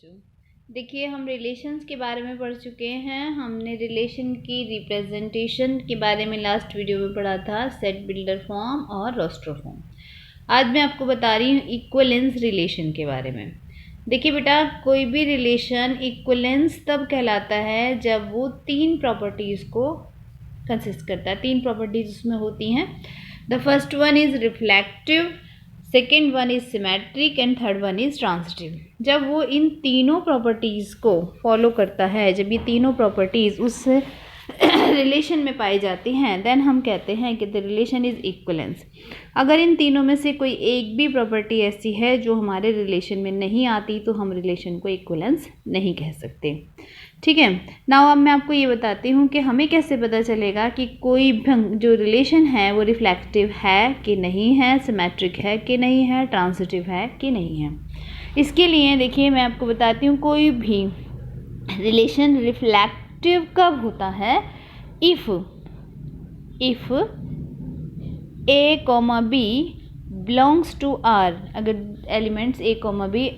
बच्चों, देखिए हम रिलेशंस के बारे में पढ़ चुके हैं। हमने रिलेशन की रिप्रेजेंटेशन के बारे में लास्ट वीडियो में पढ़ा था, सेट बिल्डर फॉर्म और रोस्टर फॉर्म। आज मैं आपको बता रही हूँ इक्विवेलेंस रिलेशन के बारे में। देखिए बेटा, कोई भी रिलेशन इक्विवेलेंस तब कहलाता है जब वो तीन प्रॉपर्टीज़ को कंसिस्ट करता है। तीन प्रॉपर्टीज़ उसमें होती हैं। The first one is reflective, second one is symmetric and third one is transitive. जब वो इन तीनों प्रॉपर्टीज़ को फॉलो करता है, जब ये तीनों प्रॉपर्टीज़ उस रिलेशन में पाई जाती हैं, देन हम कहते हैं कि द रिलेशन इज़ इक्विवेलेंस। अगर इन तीनों में से कोई एक भी प्रॉपर्टी ऐसी है जो हमारे रिलेशन में नहीं आती, तो हम रिलेशन को इक्विवेलेंस नहीं कह सकते। ठीक है। नाउ अब मैं आपको ये बताती हूँ कि हमें कैसे पता चलेगा कि कोई जो रिलेशन है वो रिफ्लेक्टिव है कि नहीं है, सिमेट्रिक है कि नहीं है, ट्रांजिटिव है कि नहीं है। इसके लिए देखिए मैं आपको बताती हूँ, कोई भी रिलेशन रिफ्लेक्टिव कब होता है? If A, B belongs to R। अगर एलिमेंट्स A, B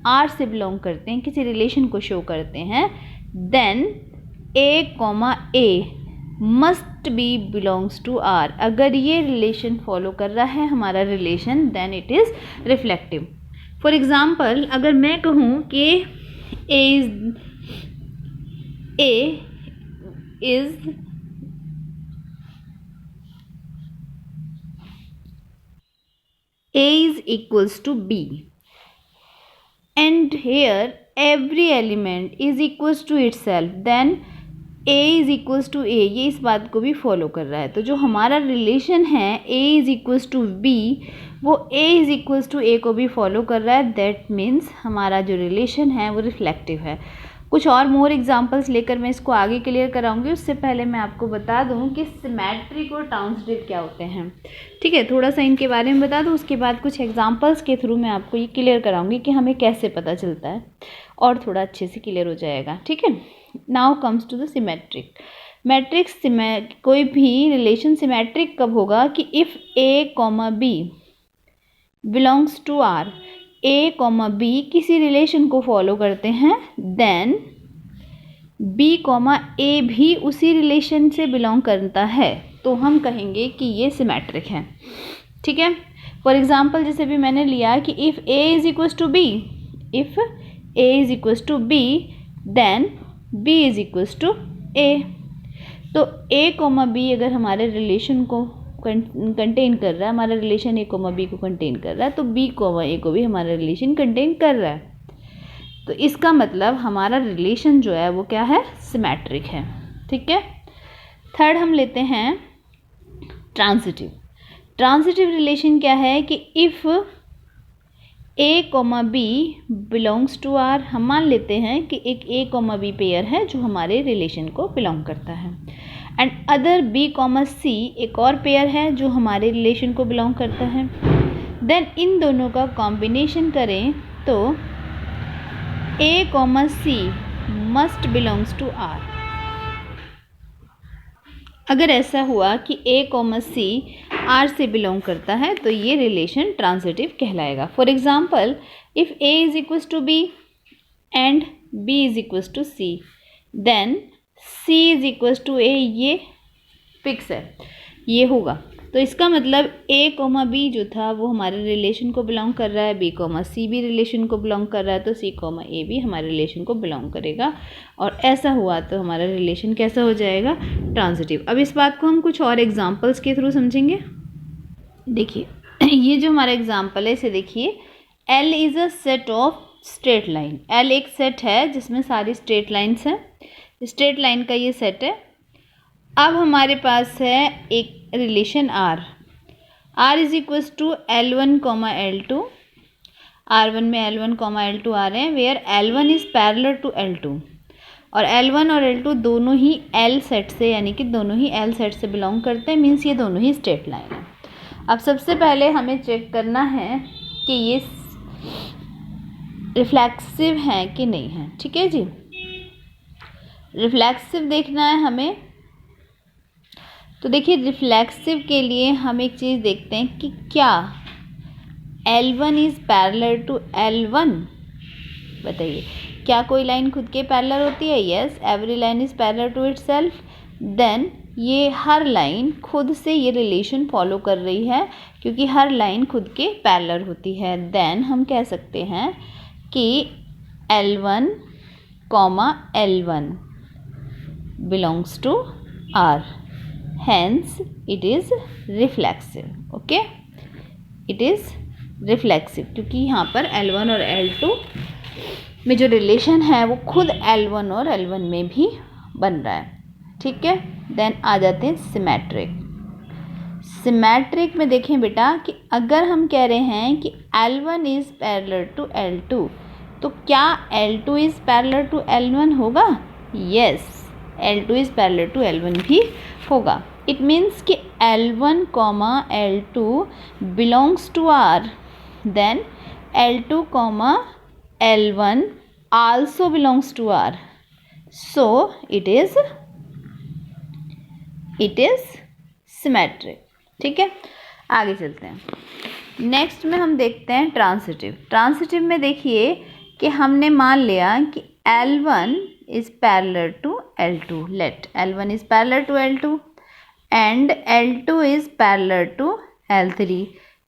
R से बिलोंग करते हैं, किसी रिलेशन को शो करते हैं, then A, must be belongs to R। अगर ये रिलेशन फॉलो कर रहा है हमारा relation, then it is reflective. For example, अगर मैं कहूँ कि A is equals to B and here every element is equals to itself, then A is equals to A, ये इस बात को भी फॉलो कर रहा है। तो जो हमारा रिलेशन है A is equals to B, वो A is equals to A को भी फॉलो कर रहा है। दैट मीन्स हमारा जो रिलेशन है वो रिफ्लेक्टिव है। कुछ और मोर एग्जांपल्स लेकर मैं इसको आगे क्लियर कराऊंगी। उससे पहले मैं आपको बता दूं कि सिमेट्रिक और ट्रांजिटिव क्या होते हैं। ठीक है, थोड़ा सा इनके बारे में बता दूं, उसके बाद कुछ एग्जांपल्स के थ्रू मैं आपको ये क्लियर कराऊंगी कि हमें कैसे पता चलता है, और थोड़ा अच्छे से क्लियर हो जाएगा। ठीक है। Now comes to the symmetric. कोई भी रिलेशन सिमेट्रिक कब होगा कि if A, B belongs to R, A, B किसी रिलेशन को फॉलो करते हैं, देन B, A भी उसी रिलेशन से बिलोंग करता है, तो हम कहेंगे कि ये सिमेट्रिक है। ठीक है। फॉर एग्जाम्पल, जैसे भी मैंने लिया कि if A is equals to B, then B is equals to A। तो A, B अगर हमारे रिलेशन को कंटेन कर रहा है, हमारा रिलेशन A, B को कंटेन कर रहा है, तो B, A को भी हमारा रिलेशन कंटेन कर रहा है। तो इसका मतलब हमारा रिलेशन जो है वो क्या है? सिमेट्रिक है। ठीक है। थर्ड हम लेते हैं ट्रांजिटिव। ट्रांजिटिव रिलेशन क्या है कि if A, B belongs to R, हम मान लेते हैं कि एक A, B पेयर है जो हमारे रिलेशन को बिलोंग करता है, एंड अदर B, C एक और पेयर है जो हमारे रिलेशन को बिलोंग करता है। देन इन दोनों का कॉम्बिनेशन करें तो A, C must belongs to R। अगर ऐसा हुआ कि A, C R से बिलोंग करता है, तो ये रिलेशन ट्रांजिटिव कहलाएगा। For example, if A is equals to B and B is equals to C, then C is equals to A, ये फिक्स है, ये होगा। तो इसका मतलब A, B जो था वो हमारे रिलेशन को बिलोंग कर रहा है, B, C भी रिलेशन को बिलोंग कर रहा है, तो C, A भी हमारे रिलेशन को बिलोंग करेगा। और ऐसा हुआ तो हमारा रिलेशन कैसा हो जाएगा? ट्रांजिटिव। अब इस बात को हम कुछ और एग्जांपल्स के थ्रू समझेंगे। देखिए ये जो हमारा एग्जांपल है, इसे देखिए। L is a set of straight line. L एक सेट है जिसमें सारी स्ट्रेट लाइन्स हैं। स्ट्रेट लाइन का ये सेट है। अब हमारे पास है एक relation R is equals to L1, L2। R1 में L1, L2 आ रहे हैं, where L1 is parallel to L2, और L1 और L2 दोनों ही L सेट से, यानी कि दोनों ही L सेट से बिलोंग करते हैं, मीन्स ये दोनों ही स्ट्रेट लाइन है। अब सबसे पहले हमें चेक करना है कि ये रिफ्लेक्सिव है कि नहीं है। ठीक है जी, रिफ्लेक्सिव देखना है हमें। तो देखिए, रिफ्लेक्सिव के लिए हम एक चीज़ देखते हैं कि क्या L1 is parallel to L1। बताइए, क्या कोई लाइन खुद के पैरेलल होती है? Yes, every line is parallel to itself. Then ये हर लाइन खुद से ये रिलेशन फॉलो कर रही है क्योंकि हर लाइन खुद के पैरेलल होती है। देन हम कह सकते हैं कि L1, L1 belongs to R, hence it is reflexive. Okay, it is reflexive क्योंकि यहाँ पर L1 और L2 में जो रिलेशन है वो खुद L1 और L1 में भी बन रहा है। ठीक है, देन आ जाते हैं सिमेट्रिक। सिमेट्रिक में देखें बेटा कि अगर हम कह रहे हैं कि L1 is parallel to L2 तो क्या L2 is parallel to L1 होगा? Yes, L2 is parallel to L1 भी होगा। इट मीन्स कि L1, L2 belongs to R, then L2, L1 also belongs to R, so it is symmetric। ठीक है, आगे चलते हैं। नेक्स्ट में हम देखते हैं ट्रांसिटिव। ट्रांसिटिव में देखिए कि हमने मान लिया कि L1 is parallel to L2, let L1 is parallel to L2 and L2 is parallel to L3।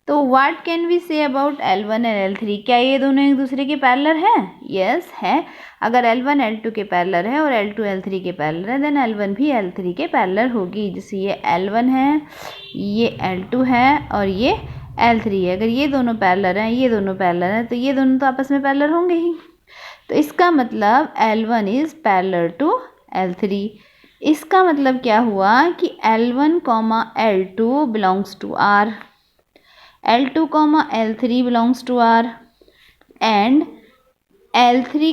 तो what can we say about L1 and L3? क्या ये दोनों एक दूसरे के पैरेलल हैं? यस है। अगर L1 L2 के पैरेलल है और L2 L3 के पैरेलल है देन L1 भी L3 के पैरेलल होगी। जैसे ये L1 है, ये L2 है और ये L3 है। अगर ये दोनों पैरेलल हैं, ये दोनों पैरेलल हैं, तो ये दोनों तो आपस में पैरेलल होंगे ही। तो इसका मतलब L1 is parallel to L3। इसका मतलब क्या हुआ कि L1, L2 belongs to R, L2, L3 belongs to R and L3,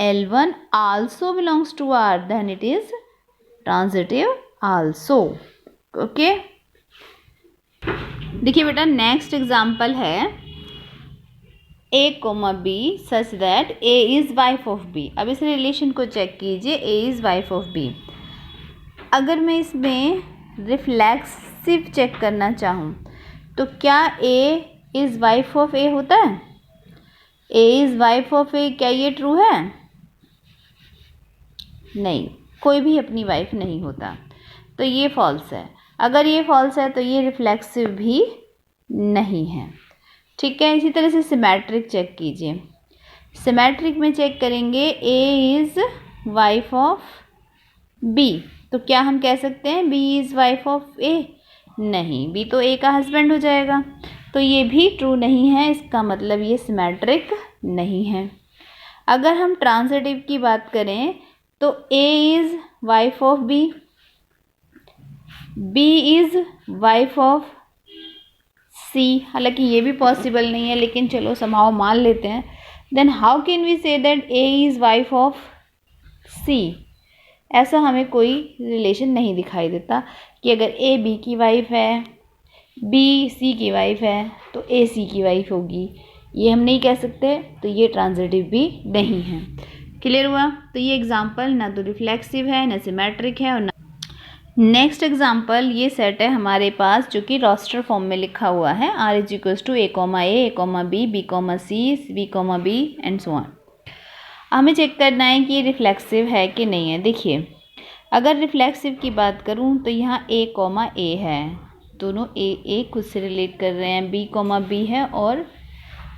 L1 also belongs to R, then it is transitive also। okay, देखिए बेटा नेक्स्ट एग्जाम्पल है A, B such that A is wife of B। अब इस relation को check कीजिए, A is wife of B। अगर मैं इसमें रिफ्लेक्सिव चेक करना चाहूँ तो क्या A is wife of A होता है? A is wife of A, क्या ये ट्रू है? नहीं, कोई भी अपनी वाइफ नहीं होता, तो ये फॉल्स है। अगर ये फॉल्स है तो ये रिफ्लेक्सिव भी नहीं है। ठीक है, इसी तरह से सिमेट्रिक चेक कीजिए। सिमेट्रिक में चेक करेंगे A is wife of B, तो क्या हम कह सकते हैं B is wife of A? नहीं, B तो A का हस्बैंड हो जाएगा, तो ये भी ट्रू नहीं है। इसका मतलब ये सिमेट्रिक नहीं है। अगर हम ट्रांसिटिव की बात करें तो A is wife of B, B is wife of C, हालांकि ये भी पॉसिबल नहीं है लेकिन चलो समहाउ मान लेते हैं। Then how can we say that A is wife of C? ऐसा हमें कोई रिलेशन नहीं दिखाई देता कि अगर A B की वाइफ है, B C की वाइफ है तो A C की वाइफ होगी, ये हम नहीं कह सकते, तो ये ट्रांजिटिव भी नहीं है। क्लियर हुआ? तो ये एग्जांपल ना तो रिफ्लेक्सिव है, ना सिमेट्रिक है और ना। नेक्स्ट एग्जांपल ये सेट है हमारे पास जो कि रोस्टर फॉर्म में लिखा हुआ है, R is equals to A, B, B, C, B, B and so on. हमें चेक करना है कि ये रिफ्लेक्सिव है कि नहीं है। देखिए, अगर रिफ्लेक्सिव की बात करूं तो यहाँ A, है, दोनों A खुद से रिलेट कर रहे हैं, B है, और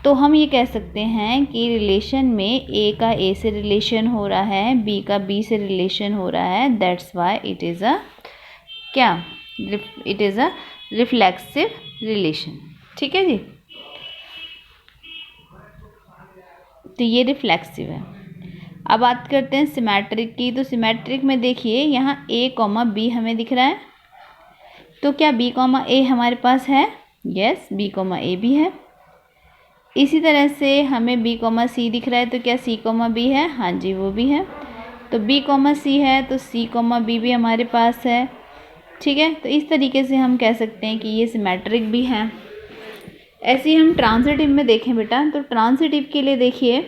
तो हम ये कह सकते हैं कि रिलेशन में A का A से रिलेशन हो रहा है, B का B से रिलेशन हो रहा है, that's why it is a क्या, it is a reflexive relation. ठीक है जी, तो ये रिफ्लेक्सिव है। अब बात करते हैं सिमेट्रिक की। तो सिमेट्रिक में देखिए यहाँ A, B हमें दिख रहा है, तो क्या B, A हमारे पास है? यस, B, A भी है। इसी तरह से हमें B, C दिख रहा है, तो क्या C, B है? हाँ जी, वो भी है। तो B, C है तो C, B भी हमारे पास है। ठीक है, तो इस तरीके से हम कह सकते हैं कि ये सिमेट्रिक भी है। ऐसे ही हम ट्रांसिटिव में देखें बेटा, तो ट्रांसिटिव के लिए देखिए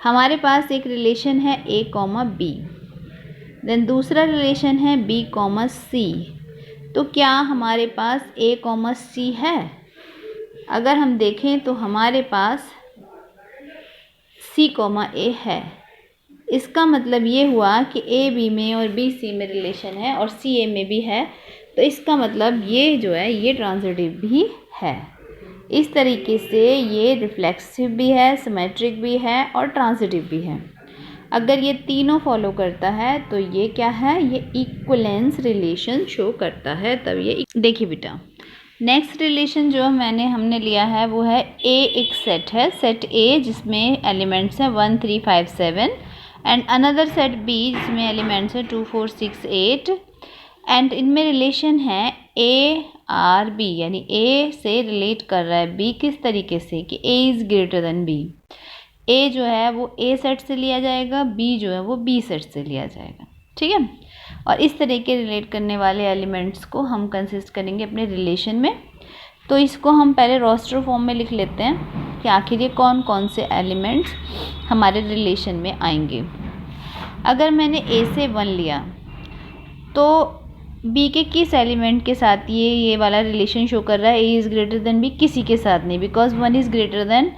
हमारे पास एक रिलेशन है A, B, देन दूसरा रिलेशन है B, C। तो क्या हमारे पास A, C है? अगर हम देखें तो हमारे पास C, A है, इसका मतलब ये हुआ कि A B में और B C में रिलेशन है और C A में भी है, तो इसका मतलब ये जो है ये ट्रांजिटिव भी है। इस तरीके से ये रिफ्लेक्सिव भी है, सिमेट्रिक भी है और ट्रांजिटिव भी है। अगर ये तीनों फॉलो करता है तो ये क्या है, ये इक्विवेलेंस रिलेशन शो करता है। तब ये देखिए बेटा, नेक्स्ट रिलेशन जो हमने लिया है वो है A एक सेट है, सेट A जिसमें एलिमेंट्स हैं 1 3 5 7 एंड अनदर सेट B जिसमें एलिमेंट्स हैं 2 4 6 8 एंड इनमें रिलेशन है A R B, यानी A से रिलेट कर रहा है B किस तरीके से कि A is greater than B। A जो है वो A सेट से लिया जाएगा, B जो है वो B सेट से लिया जाएगा, ठीक है। और इस तरह के रिलेट करने वाले एलिमेंट्स को हम कंसिस्ट करेंगे अपने रिलेशन में। तो इसको हम पहले रोस्टर फॉर्म में लिख लेते हैं कि आखिर ये कौन कौन से एलिमेंट्स हमारे रिलेशन में आएंगे। अगर मैंने A से 1 लिया तो B के किस एलिमेंट के साथ ये वाला रिलेशन शो कर रहा है, A is greater than B, किसी के साथ नहीं, बिकॉज 1 इज़ ग्रेटर देन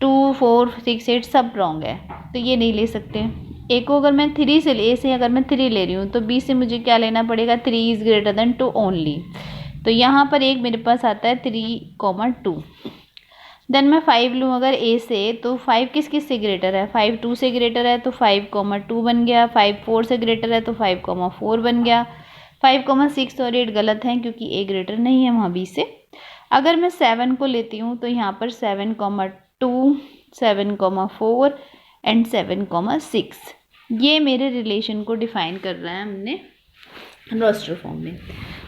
2 4 6 8 सब रॉन्ग है, तो ये नहीं ले सकते। A को अगर मैं 3 से A से अगर मैं 3 ले रही हूँ तो B से मुझे क्या लेना पड़ेगा, 3 इज़ ग्रेटर देन 2 ओनली, तो यहाँ पर एक मेरे पास आता है 3, 2। देन मैं 5 लूँ अगर A से, तो 5 किस किस से ग्रेटर है, 5 2 से ग्रेटर है तो 5, 2 बन गया, 5 4 से ग्रेटर है तो 5, 4 बन गया, 5, 6 और 8 गलत हैं क्योंकि A ग्रेटर नहीं है वहाँ B से। अगर मैं 7 को लेती हूँ तो यहाँ पर 7, 2 7, 4 एंड 7, 6 ये मेरे रिलेशन को डिफाइन कर रहा है हमने रोस्टर फॉर्म में।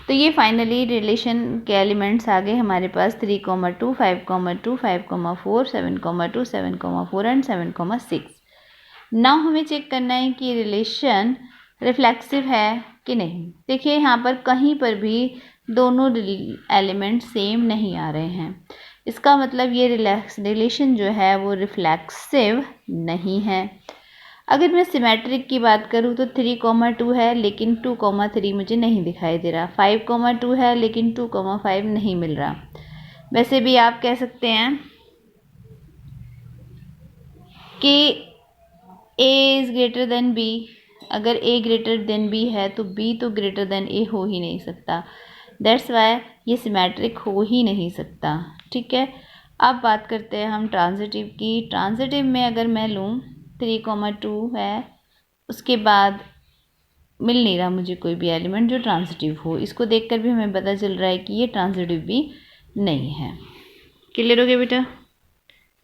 तो ये फाइनली रिलेशन के एलिमेंट्स आ गए हमारे पास 3, 2 5, 2 5, 4 7, 2 7, 4 एंड 7, 6। नाउ हमें चेक करना है कि रिलेशन रिफ्लेक्सिव है कि नहीं। देखिए यहाँ पर कहीं पर भी दोनों एलिमेंट सेम नहीं आ रहे हैं, इसका मतलब ये रिलेशन जो है वो रिफ्लेक्सिव नहीं है। अगर मैं सिमेट्रिक की बात करूँ तो 3, 2 है लेकिन 2, 3 मुझे नहीं दिखाई दे रहा, 5, 2 है लेकिन 2, 5 नहीं मिल रहा। वैसे भी आप कह सकते हैं कि A is greater than B, अगर A ग्रेटर देन B है तो B तो ग्रेटर देन A हो ही नहीं सकता, दैट्स वाई ये सिमेट्रिक हो ही नहीं सकता, ठीक है। अब बात करते हैं हम ट्रांजिटिव की। ट्रांजिटिव में अगर मैं लूँ 3, 2 है, उसके बाद मिल नहीं रहा मुझे कोई भी एलिमेंट जो ट्रांजिटिव हो, इसको देखकर भी हमें पता चल रहा है कि ये ट्रांजिटिव भी नहीं है। क्लियर हो गया बेटा।